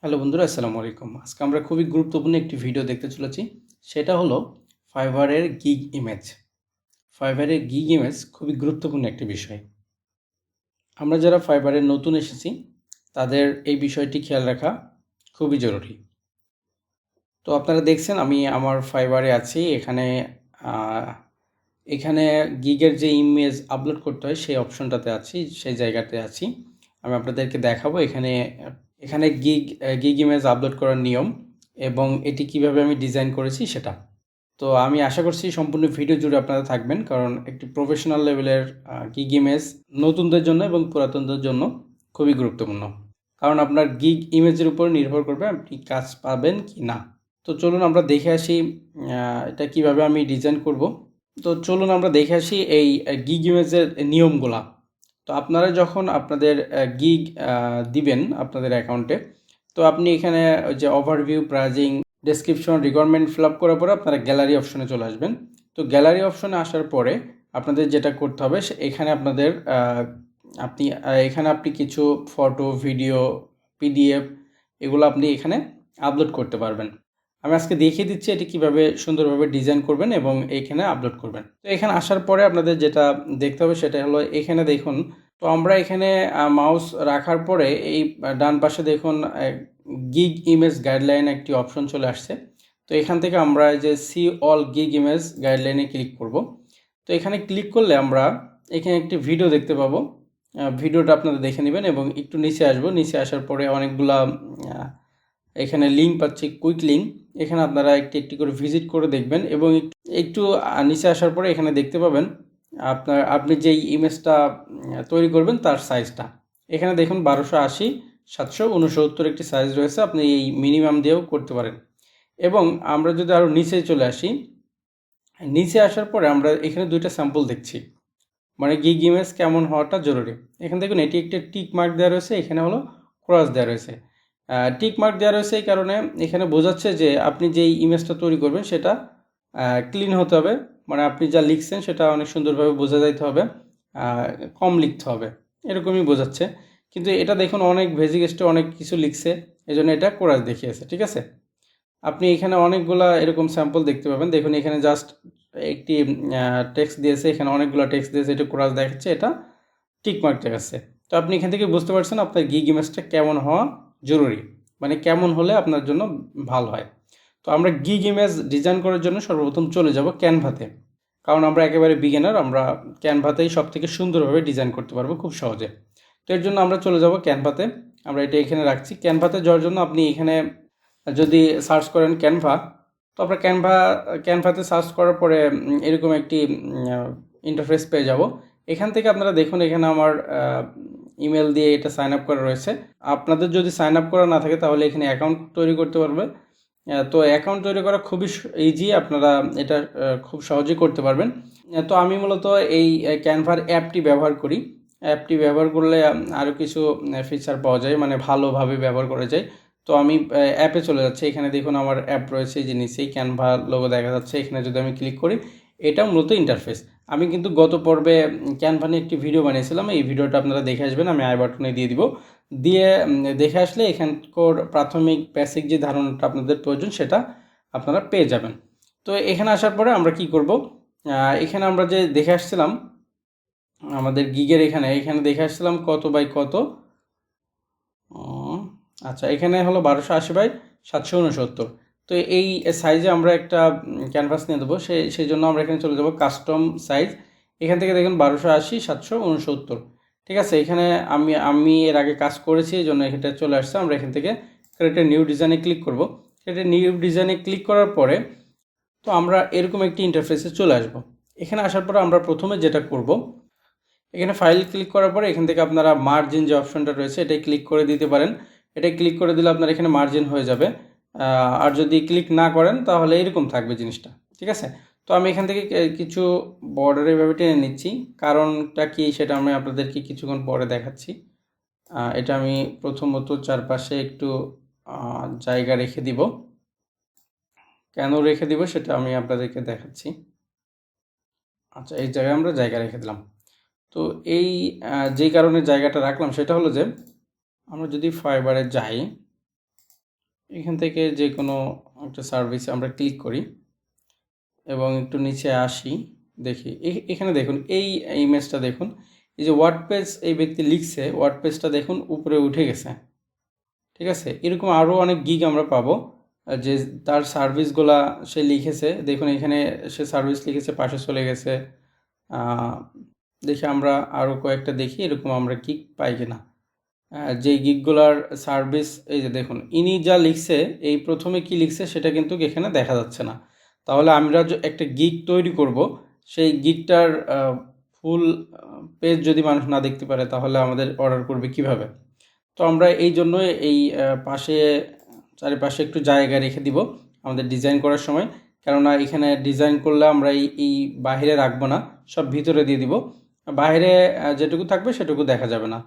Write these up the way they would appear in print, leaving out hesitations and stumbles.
Hello বন্ধুরা, আসসালামু আলাইকুম। আজকে আমরা খুবই গুরুত্বপূর্ণ একটি ভিডিও দেখতে চলেছি। সেটা হলো ফাইবারের গিগ ইমেজ। ফাইবারের গিগ ইমেজ খুবই গুরুত্বপূর্ণ একটি বিষয়। আমরা যারা ফাইবারে নতুন এসেছি তাদের এই বিষয়টি খেয়াল রাখা খুবই জরুরি। তো আপনারা দেখছেন আমি আমার ফাইবারে আছি। এখানে গিগের যে ইমেজ আপলোড করতে হয় সেই অপশনটাতে আছি, সেই জায়গাতে আছি। আমি আপনাদেরকে দেখাবো এখানে গিগ ইমেজ আপলোড করার নিয়ম এবং এটি কিভাবে আমি ডিজাইন করেছি সেটা। তো আমি আশা করছি সম্পূর্ণ ভিডিও জুড়ে আপনারা থাকবেন, কারণ একটি প্রফেশনাল লেভেলের গিগ ইমেজ নতুনদের জন্য এবং পুরাতনদের জন্য খুবই গুরুত্বপূর্ণ, কারণ আপনার গিগ ইমেজের উপর নির্ভর করবে আপনি কাজ পাবেন কি না। তো চলুন আমরা দেখে আসি এটা কিভাবে আমি ডিজাইন করব। তো চলুন আমরা দেখে আসি এই গিগ ইমেজের নিয়মগুলা। তো আপনারা যখন আপনাদের গিগ দিবেন আপনাদের অ্যাকাউন্টে, তো আপনি এখানে ওই যে overview, pricing, description, requirement fill up করার পরে আপনারা গ্যালারি অপশনে চলে আসবেন। তো গ্যালারি অপশনে আসার পরে আপনাদের যেটা করতে হবে এখানে আপনি কিছু ফটো, ভিডিও, পিডিএফ এগুলো আপনি এখানে আপলোড করতে পারবেন। আমি আজকে দেখিয়ে দিচ্ছি এটি কিভাবে সুন্দরভাবে ডিজাইন করবেন এবং এইখানে আপলোড করবেন। তো এখানে আসার পরে আপনাদের যেটা দেখতে হবে সেটা হলো এখানে দেখুন। তো আমরা এখানে মাউস রাখার পরে এই ডান পাশে দেখুন গিগ ইমেজ গাইডলাইন একটি অপশন চলে আসছে। তো এখান থেকে আমরা যে সি অল গিগ ইমেজ গাইডলাইনে ক্লিক করব। তো এখানে ক্লিক করলে আমরা এখানে একটি ভিডিও দেখতে পাবো। ভিডিওটা আপনারা দেখে নেবেন এবং একটু নিচে আসবো। নিচে আসার পরে অনেকগুলা এখানে লিঙ্ক পাচ্ছি, কুইক লিঙ্ক। এখানে আপনারা একটি একটি করে ভিজিট করে দেখবেন এবং একটু নিচে আসার পরে এখানে দেখতে পাবেন আপনি যেই ইমেজটা তৈরি করবেন তার সাইজটা। এখানে দেখুন 1280x769 একটি সাইজ রয়েছে। আপনি এই মিনিমাম দিয়েও করতে পারেন। এবং আমরা যদি আরও নিচে চলে আসি, নিচে আসার পরে আমরা এখানে দুইটা স্যাম্পল দেখছি, মানে গিগ ইমেজ কেমন হওয়াটা জরুরি। এখানে দেখুন এটি একটি টিক মার্ক দেওয়া রয়েছে, এখানে হলো ক্রস দেওয়া রয়েছে। টিক মার্ক দেওয়া রয়েছে এই কারণে এখানে বোঝাচ্ছে যে আপনি যেই ইমেজটা তৈরি করবেন সেটা ক্লিন হতে হবে, মানে আপনি যা লিখছেন সেটা অনেক সুন্দরভাবে বোঝা যাইতে হবে, কম লিখতে হবে, এরকমই বোঝাচ্ছে। কিন্তু এটা দেখুন অনেক ভেজিগেস্টে অনেক কিছু লিখছে, এই জন্য এটা ক্রস দেখিয়েছে। ঠিক আছে, আপনি এখানে অনেকগুলা এরকম স্যাম্পল দেখতে পাবেন। দেখুন এখানে জাস্ট একটি টেক্সট দিয়েছে, এখানে অনেকগুলো টেক্সট দিয়েছে, এটা ক্রস দেখাচ্ছে, এটা টিক মার্ক দেখাচ্ছে। তো আপনি এখান থেকে বুঝতে পারছেন আপনার গিগ ইমেজটা কেমন হওয়া জরুরি, মানে কেমন হলে আপনার জন্য ভালো হয়। তো আমরা গিগ ইমেজ ডিজাইন করার জন্য সর্বপ্রথম চলে যাব ক্যানভাতে, কারণ আমরা একেবারে বিগিনার, আমরা ক্যানভাতেই সব থেকে সুন্দরভাবে ডিজাইন করতে পারবো খুব সহজে। তো এর জন্য আমরা চলে যাব ক্যানভাতে। আমরা এটা এখানে রাখছি। ক্যানভাতে যাওয়ার জন্য আপনি এখানে যদি সার্চ করেন ক্যানভা, তো আমরা ক্যানভাতে সার্চ করার পরে এরকম একটি ইন্টারফেস পেয়ে যাব। এখান থেকে আপনারা দেখুন এখানে আমার ইমেল দিয়ে এটা সাইন আপ করা রয়েছে। আপনাদের যদি সাইন আপ করা না থাকে তাহলে এখানে অ্যাকাউন্ট তৈরি করতে পারবে। তো অ্যাকাউন্ট তৈরি করা খুবই ইজি, আপনারা এটা খুব সহজেই করতে পারবেন। তো আমি মূলত এই ক্যানভার অ্যাপটি ব্যবহার করি। অ্যাপটি ব্যবহার করলে আরও কিছু ফিচার পাওয়া যায়, মানে ভালোভাবে ব্যবহার করা যায়। তো আমি অ্যাপে চলে যাচ্ছি। এখানে দেখুন আমার অ্যাপ রয়েছে, যে নিচেই ক্যানভা লোগো দেখা যাচ্ছে। এখানে যদি আমি ক্লিক করি, এটা মূলত ইন্টারফেস। আমি কিন্তু গত পর্বে ক্যানভা নিয়ে একটি ভিডিও বানিয়েছিলাম, এই ভিডিওটা আপনারা দেখে আসবেন, আমি আই বাটনে দিয়ে দিব। দিয়ে দেখে আসলে এখানকার প্রাথমিক বেসিক যে ধারণাটা আপনাদের প্রয়োজন সেটা আপনারা পেয়ে যাবেন। তো এখানে আসার পরে আমরা কি করব, এখানে আমরা যে দেখে আসছিলাম আমাদের গিগের এখানে দেখে আসছিলাম কত বাই কত। আচ্ছা, এখানে হলো 1280x769। তো এই সাইজে আমরা একটা ক্যানভাস নিয়ে দেবো, সেই জন্য আমরা এখানে চলে যাব কাস্টম সাইজ। এখান থেকে দেখুন 1280x769। ঠিক আছে, এখানে আমি এর আগে কাজ করেছি, এই জন্য এখানটা চলে আসছে। আমরা এখান থেকে ক্রিয়েট নিউ ডিজাইনে ক্লিক করব। ক্রিয়েট নিউ ডিজাইনে ক্লিক করার পরে তো আমরা এরকম একটি ইন্টারফেসে চলে আসব। এখানে আসার পরে আমরা প্রথমে যেটা করব, এখানে ফাইল ক্লিক করার পরে এখান থেকে আপনারা মার্জিন যে অপশনটা রয়েছে এটাই ক্লিক করে দিতে পারেন। এটাই ক্লিক করে দিলে আপনার এখানে মার্জিন হয়ে যাবে। আর যদি ক্লিক না করেন তাহলে এরকম থাকবে জিনিসটা। ঠিক আছে, তো আমি এখান থেকে কিছু বর্ডার এভাবে টেনে নিচ্ছি। কারণটা কি সেটা আমি আপনাদেরকে কিছুক্ষণ পরে দেখাচ্ছি। এটা আমি প্রথমত চারপাশে একটু জায়গা রেখে দিব। কেন রেখে দিব সেটা আমি আপনাদেরকে দেখাচ্ছি। আচ্ছা, এই জায়গায় আমরা জায়গা রেখে দিলাম। তো এই যেই কারণে জায়গাটা রাখলাম সেটা হলো যে আমরা যদি ফাইবারে যাই, এখান থেকে যে কোনো একটা সার্ভিস আমরা ক্লিক করি এবং একটু নিচে আসি, দেখি এখানে দেখুন এই ইমেজটা দেখুন, এই যে ওয়ার্ড পেজ এই ব্যক্তি লিখছে, ওয়ার্ড পেজটা দেখুন উপরে উঠে গেছে। ঠিক আছে, এরকম আরও অনেক গিগ আমরা পাবো যে তার সার্ভিসগুলা সে লিখেছে। দেখুন এখানে সে সার্ভিস লিখেছে, পাশে চলে গেছে। দেখি আমরা আরও কয়েকটা দেখি এরকম আমরা গিগ পাই কিনা। যেই গিগগুলার সার্ভিস এই যে দেখুন ইনি যা লিখছে, এই প্রথমে কি লিখছে সেটা কিন্তু এখানে দেখা যাচ্ছে না। তাহলে আমরা একটা গিগ তৈরি করব, সেই গিগটার ফুল পেজ যদি মানুষ না দেখতে পারে তাহলে আমাদের অর্ডার করবে কিভাবে? তো আমরা এই জন্য এই পাশে চারিপাশে একটু জায়গা রেখে দিব আমাদের ডিজাইন করার সময়, কেননা এখানে ডিজাইন করলে আমরা এই বাইরে রাখবো না, সব ভিতরে দিয়ে দিব, বাইরে যেটুকু থাকবে সেটুকু দেখা যাবে না।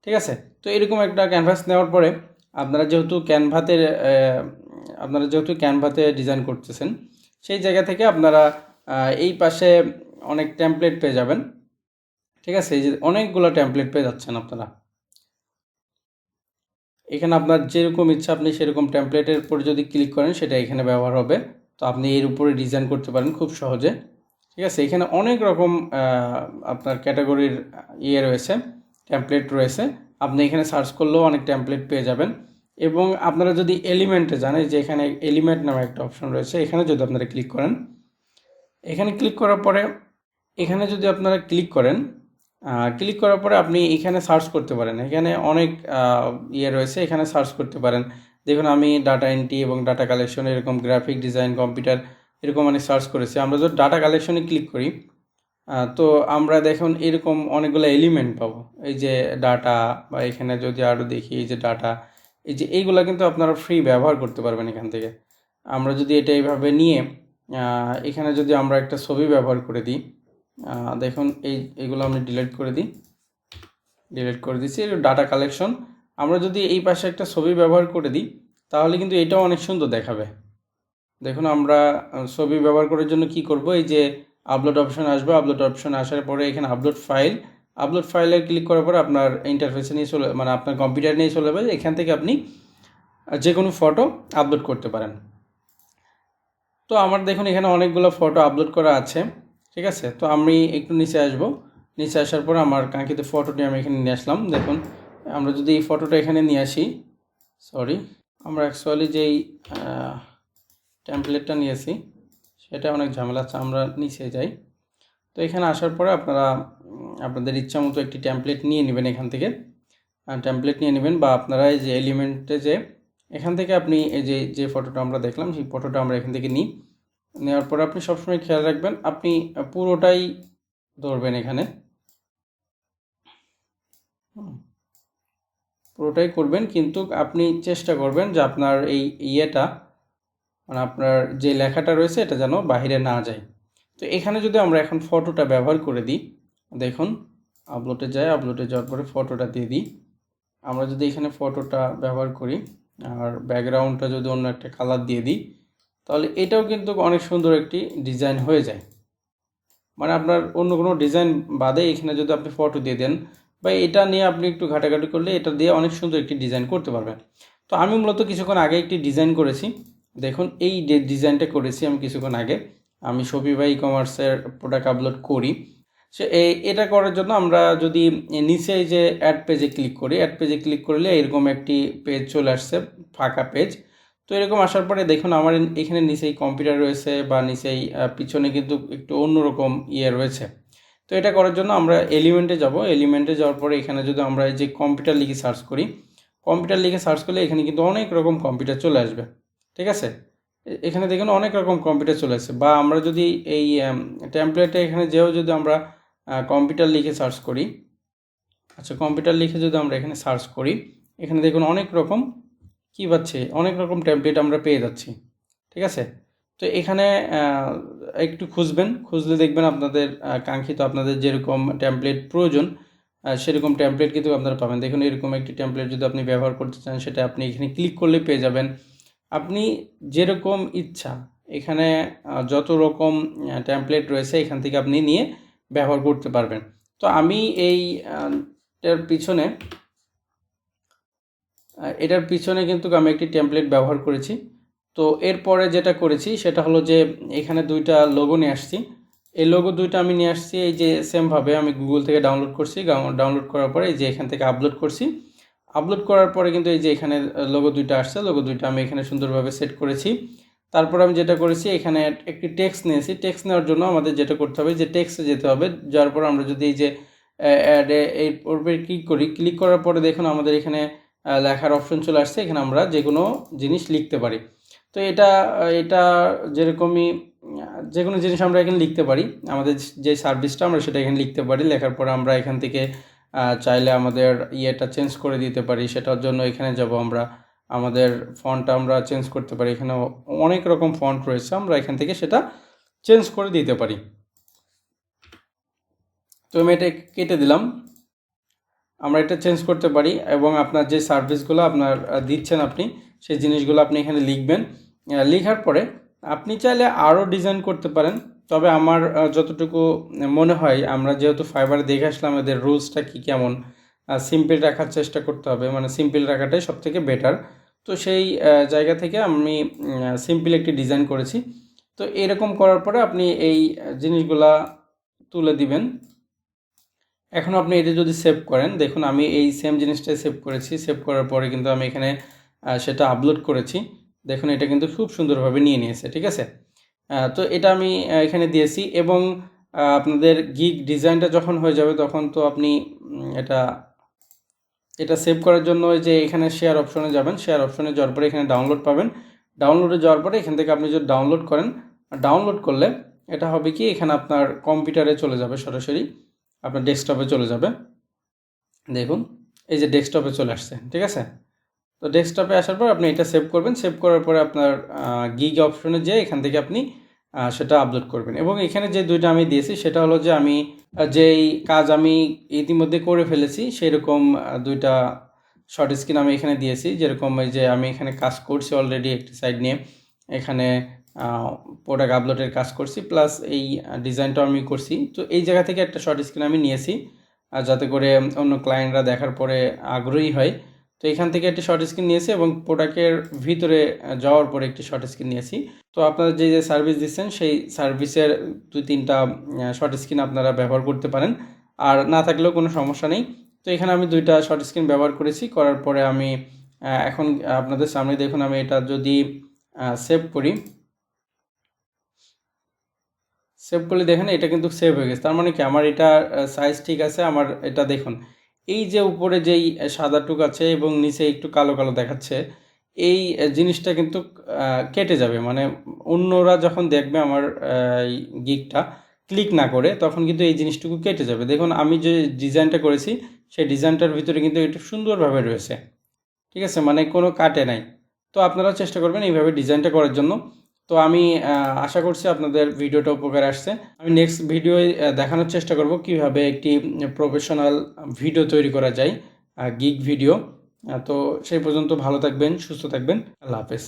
ঠিক আছে, তো এরকম একটা ক্যানভাস নেওয়ার পরে আপনারা যেহেতু ক্যানভাতে ডিজাইন করতেছেন, সেই জায়গা থেকে আপনারা এই পাশে অনেক টেমপ্লেট পেয়ে যাবেন। ঠিক আছে, এই যে অনেকগুলো টেমপ্লেট পেয়ে যাচ্ছেন আপনারা। এখানে আপনার যেরকম ইচ্ছা আপনি সেরকম টেমপ্লেটের উপর যদি ক্লিক করেন সেটা এখানে ব্যবহার হবে। তো আপনি এর উপরে ডিজাইন করতে পারেন খুব সহজে। ঠিক আছে, এখানে অনেক রকম আপনার ক্যাটাগরির রয়েছে, টেমপ্লেট রয়েছে। আপনি এখানে সার্চ করলেও অনেক টেমপ্লেট পেয়ে যাবেন। এবং আপনারা যদি এলিমেন্টে জানেন যে এখানে এলিমেন্ট নামে একটা অপশন রয়েছে, এখানে যদি আপনারা ক্লিক করেন, এখানে ক্লিক করার পরে এখানে যদি আপনারা ক্লিক করার পরে আপনি এখানে সার্চ করতে পারেন। এখানে অনেক রয়েছে, এখানে সার্চ করতে পারেন। দেখুন আমি ডাটা এন্ট্রি এবং ডাটা কালেকশন, এরকম গ্রাফিক ডিজাইন, কম্পিউটার, এরকম অনেক সার্চ করেছি। আমরা যদি ডাটা কালেকশনে ক্লিক করি তো আমরা দেখুন এরকম অনেকগুলো এলিমেন্ট পাবো। এই যে ডাটা, বা এখানে যদি আরও দেখি এই যে ডাটা, এই যে এইগুলো কিন্তু আপনারা ফ্রি ব্যবহার করতে পারবেন এখান থেকে। আমরা যদি এটা এইভাবে নিয়ে এখানে যদি আমরা একটা ছবি ব্যবহার করে দিই, দেখুন এইগুলো আমি ডিলিট করে দিচ্ছি ডাটা কালেকশন। আমরা যদি এই পাশে একটা ছবি ব্যবহার করে দিই তাহলে কিন্তু এটাও অনেক সুন্দর দেখাবে। দেখুন আমরা ছবি ব্যবহার করার জন্য কি করব, এই যে আপলোড অপশন আসবে, আপলোড অপশন আসার পরে এখানে আপলোড ফাইলে ক্লিক করার পরে আপনার ইন্টারফেসে নিয়ে চলে, মানে আপনার কম্পিউটার নিয়ে চলে যাবে। এখান থেকে আপনি যে কোনো ফটো আপলোড করতে পারেন। তো আমার দেখুন এখানে অনেকগুলো ফটো আপলোড করা আছে। ঠিক আছে, তো আমি একটু নিচে আসবো, নিচে আসার পর আমার কাঙ্ক্ষিত ফটোটি আমি এখানে নিয়ে আসলাম। দেখুন আমরা যদি এই ফটোটা এখানে নিয়ে আসি, আমরা অ্যাকচুয়ালি যেই টেমপ্লেটটা নিয়েছি সেটা অনেক ঝামেলা আছে, আমরা নিচে যাই। তো এখানে আসার পরে আপনারা আপনাদের ইচ্ছা মতো একটি টেমপ্লেট নিয়ে নেবেন, এখান থেকে টেমপ্লেট নিয়ে নেবেন, বা আপনারা এই যে এলিমেন্টে যে এখান থেকে আপনি এই যে ফটোটা আমরা দেখলাম সেই ফটোটা আমরা এখান থেকে নেওয়ার পরে আপনি সবসময় খেয়াল রাখবেন আপনি পুরোটাই ধরবেন, এখানে পুরোটাই করবেন, কিন্তু আপনি চেষ্টা করবেন যে আপনার এই মানে আপনার যে লেখাটা রয়েছে এটা যেন বাইরে না যায়। তো এখানে যদি আমরা এখন ফটোটা ব্যবহার করে দিই, দেখুন আপলোডে যাওয়ার পরে ফটোটা দিয়ে দিই। আমরা যদি এখানে ফটোটা ব্যবহার করি আর ব্যাকগ্রাউন্ডটা যদি অন্য একটা কালার দিয়ে দিই, তাহলে এটাও কিন্তু অনেক সুন্দর একটি ডিজাইন হয়ে যায়। মানে আপনার অন্য কোনো ডিজাইন বাদে এখানে যদি আপনি ফটো দিয়ে দেন বা এটা নিয়ে আপনি একটু ঘাটাঘাটি করলে এটা দিয়ে অনেক সুন্দর একটি ডিজাইন করতে পারবেন। তো আমি মূলত কিছুক্ষণ আগে একটি ডিজাইন করেছি। দেখুন এই ডিজাইনটা করেছি আমি কিছুক্ষণ আগে। আমি শপিফাই ই-কমার্সের প্রোডাক্ট আপলোড করি। সে এটা করার জন্য আমরা যদি নিচে যে অ্যাড পেজে ক্লিক করি, অ্যাড পেজে ক্লিক করলে এরকম একটি পেজ চলে আসছে, ফাঁকা পেজ। তো এরকম আসার পরে দেখুন আমার এখানে নিচেই কম্পিউটার রয়েছে, বা নিচেই পিছনে কিন্তু একটু অন্যরকম রয়েছে। তো এটা করার জন্য আমরা এলিমেন্টে যাব, এলিমেন্টে যাওয়ার পরে এখানে যদি আমরা এই যে কম্পিউটার লিখে সার্চ করি, কম্পিউটার লিখে সার্চ করলে এখানে কিন্তু অনেক রকম কম্পিউটার চলে আসবে। ঠিক আছে, এখানে দেখুন অনেক রকম কম্পিউটার চলে আসছে। বা আমরা যদি এই টেমপ্লেটে এখানে যদি আমরা কম্পিউটার লিখে সার্চ করি, আচ্ছা কম্পিউটার লিখে যদি আমরা এখানে সার্চ করি, এখানে দেখুন অনেক রকম কী পাচ্ছি, অনেক রকম টেমপ্লেট আমরা পেয়ে যাচ্ছি। ঠিক আছে, তো এখানে একটু খুঁজলে দেখবেন আপনাদের কাঙ্ক্ষিত আপনাদের যেরকম টেমপ্লেট প্রয়োজন সেরকম টেমপ্লেট কিন্তু আপনারা পাবেন। দেখুন এরকম একটি টেমপ্লেট যদি আপনি ব্যবহার করতে চান সেটা আপনি এখানে ক্লিক করলে পেয়ে যাবেন। আপনি যেরকম ইচ্ছা এখানে যত রকম টেমপ্লেট রয়েছে এখান থেকে আপনি নিয়ে ব্যবহার করতে পারবেন। তো আমি এইটার পিছনে এটার পিছনে কিন্তু আমি একটি টেমপ্লেট ব্যবহার করেছি। তো এরপরে যেটা করেছি সেটা হলো যে এখানে দুইটা লোগো নিয়ে আসছি। এই লোগো দুইটা আমি নিয়ে আসছি এই যে সেমভাবে আমি গুগল থেকে ডাউনলোড করছি। ডাউনলোড করার পরে এই যে এখান থেকে আপলোড করছি। আপলোড করার পরে কিন্তু এই যে এখানে লোগো দুইটা আসছে, লোগো দুইটা আমি এখানে সুন্দরভাবে সেট করেছি। তারপর আমি যেটা করেছি এখানে একটি টেক্সট নিয়েছি। টেক্সট নেওয়ার জন্য আমাদের যেটা করতে হবে যে টেক্সটে যেতে হবে, যার পর আমরা যদি এই যে অ্যাডে এই উপরে ক্লিক করি, ক্লিক করার পরে দেখুন আমাদের এখানে লেখার অপশন চলে আসছে। এখানে আমরা যে কোনো জিনিস লিখতে পারি। তো এটা এটা যেরকমই যে কোনো জিনিস আমরা এখানে লিখতে পারি। আমাদের যে সার্ভিসটা আমরা সেটা এখানে লিখতে পারি। লেখার পরে আমরা এখান থেকে চাইলে আমাদের ইয়েটা চেঞ্জ করে দিতে পারি। সেটার জন্য এখানে যাব আমরা, আমাদের ফন্টটা আমরা চেঞ্জ করতে পারি। এখানে অনেক রকম ফন্ট রয়েছে, আমরা এখান থেকে সেটা চেঞ্জ করে দিতে পারি। তো আমি এটা কেটে দিলাম। আমরা এটা চেঞ্জ করতে পারি এবং আপনার যে সার্ভিসগুলো আপনার দিচ্ছেন আপনি সেই জিনিসগুলো আপনি এখানে লিখবেন। লেখার পরে আপনি চাইলে আরও ডিজাইন করতে পারেন। তবে আমার যতটুকু মনে হয়, আমরা যেহেতু ফাইবারে দেখে আসলাম এদের রুলসটা কী কেমন, সিম্পল রাখার চেষ্টা করতে হবে, মানে সিম্পল রাখাটাই সবথেকে বেটার। তো সেই জায়গা থেকে আমি সিম্পল একটি ডিজাইন করেছি। তো এরকম করার পরে আপনি এই জিনিসগুলা তুলে দিবেন। এখন আপনি এটা যদি সেভ করেন, দেখুন আমি এই সেম জিনিসটাই সেভ করেছি। সেভ করার পরে কিন্তু আমি এখানে সেটা আপলোড করেছি। দেখুন এটা কিন্তু খুব সুন্দরভাবে নিয়ে নিয়েছে, ঠিক আছে। তো এটা আমি এখানে দিয়েছি এবং আপনাদের গিগ ডিজাইনটা যখন হয়ে যাবে তখন তো আপনি এটা সেভ করার জন্য যে এখানে শেয়ার অপশনে যাবেন। শেয়ার অপশনে যাওয়ার পরে এখানে ডাউনলোড পাবেন। ডাউনলোডে যাওয়ার পরে এখান থেকে আপনি যদি ডাউনলোড করেন, ডাউনলোড করলে এটা হবে কি, এখানে আপনার কম্পিউটারে চলে যাবে, সরাসরি আপনার ডেস্কটপে চলে যাবে। দেখুন এই যে ডেস্কটপে চলে আসছে, ঠিক আছে। তো ডেস্কটপে আসার পর আপনি এটা সেভ করবেন। সেভ করার পরে আপনার গিগ অপশনে যেয়ে এখান থেকে আপনি সেটা আপলোড করবেন। এবং এখানে যে দুইটা আমি দিয়েছি সেটা হলো যে আমি যেই কাজ আমি ইতিমধ্যে করে ফেলেছি সেরকম দুইটা শর্ট স্ক্রিন আমি এখানে দিয়েছি। যেরকম এই যে আমি এখানে কাজ করছি অলরেডি একটি সাইড নিয়ে, এখানে প্রোডাক্ট আপলোডের কাজ করছি, প্লাস এই ডিজাইনটাও আমি করছি। তো এই জায়গা থেকে একটা শর্ট স্ক্রিন আমি নিয়েছি যাতে করে অন্য ক্লায়েন্টরা দেখার পরে আগ্রহী হয়। তো এখান থেকে একটি শর্ট স্ক্রিন নিয়েছি এবং প্রোডাক্টের ভিতরে যাওয়ার পরে একটি শর্ট স্ক্রিন নিয়েছি। তো আপনারা যে যে সার্ভিস দিচ্ছেন সেই সার্ভিসের 2-3টা শর্ট স্ক্রিন আপনারা ব্যবহার করতে পারেন, আর না থাকলেও কোনো সমস্যা নেই। তো এখানে আমি 2টা শর্ট স্ক্রিন ব্যবহার করেছি। করার পরে আমি এখন আপনাদের সামনে দেখুন, আমি এটা যদি সেভ করি, সেভ করলে দেখেন এটা কিন্তু সেভ হয়ে গেছে। তার মানে কি আমার এটা সাইজ ঠিক আছে। আমার এটা দেখুন, এই যে উপরে যেই সাদা টুক আছে এবং নিচে একটু কালো কালো দেখাচ্ছে, এই জিনিসটা কিন্তু কেটে যাবে। মানে অন্যরা যখন দেখবে আমার গিগটা, ক্লিক না করে, তখন কিন্তু এই জিনিসটুকু কেটে যাবে। দেখুন আমি যে ডিজাইনটা করেছি সেই ডিজাইনটার ভিতরে কিন্তু এটা সুন্দরভাবে রয়েছে, ঠিক আছে, মানে কোনো কাটে নাই। তো আপনারাও চেষ্টা করবেন এইভাবে ডিজাইনটা করার জন্য। তো আমি আশা করছি আপনাদের ভিডিওটা উপকার আসছে। আমি নেক্সট ভিডিওয় দেখানোর চেষ্টা করব কিভাবে একটি প্রফেশনাল ভিডিও তৈরি করা যায়, গিগ ভিডিও। তো সেই পর্যন্ত ভালো থাকবেন, সুস্থ থাকবেন। আল্লাহ হাফেজ।